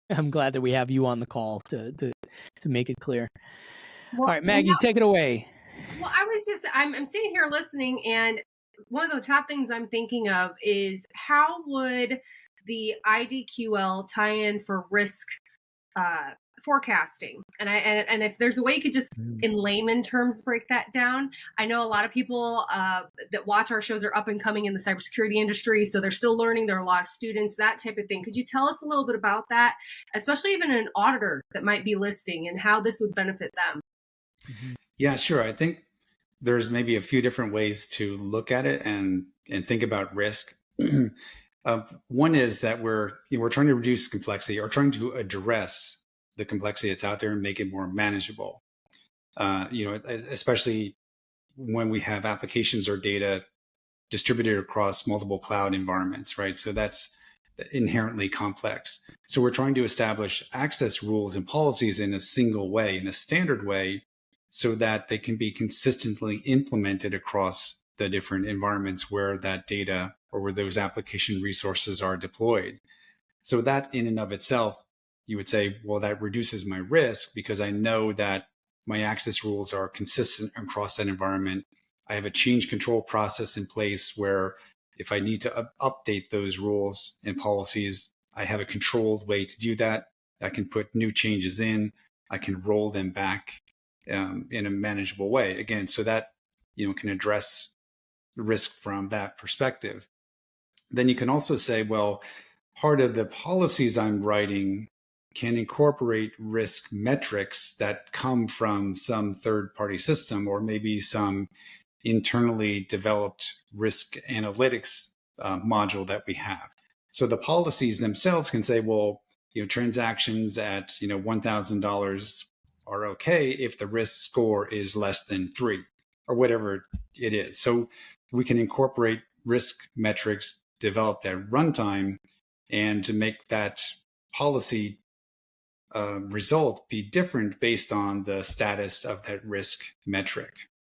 I'm glad that we have you on the call to make it clear. Well, All right, Maggie, take it away. Well, I'm sitting here listening, and one of the top things I'm thinking of is how would the IDQL tie in for risk forecasting? And if there's a way you could just in layman terms break that down. I know a lot of people that watch our shows are up and coming in the cybersecurity industry, so they're still learning. There are a lot of students, that type of thing. Could you tell us a little bit about that, especially even an auditor that might be listening, and how this would benefit them? Yeah, sure. I think there's maybe a few different ways to look at it and think about risk. One is that we're trying to reduce complexity, or trying to address the complexity that's out there and make it more manageable. Especially when we have applications or data distributed across multiple cloud environments, right? So that's inherently complex. So we're trying to establish access rules and policies in a single way, in a standard way, so that they can be consistently implemented across the different environments where that data or where those application resources are deployed. So that in and of itself, you would say, well, that reduces my risk because I know that my access rules are consistent across that environment. I have a change control process in place where if I need to update those rules and policies, I have a controlled way to do that. I can put new changes in. I can roll them back in a manageable way. Again, so that can address the risk from that perspective. Then you can also say, well, part of the policies I'm writing can incorporate risk metrics that come from some third-party system, or maybe some internally developed risk analytics module that we have. So the policies themselves can say, well, transactions at $1,000 are okay if the risk score is less than 3, or whatever it is. So we can incorporate risk metrics developed at runtime and to make that policy result be different based on the status of that risk metric.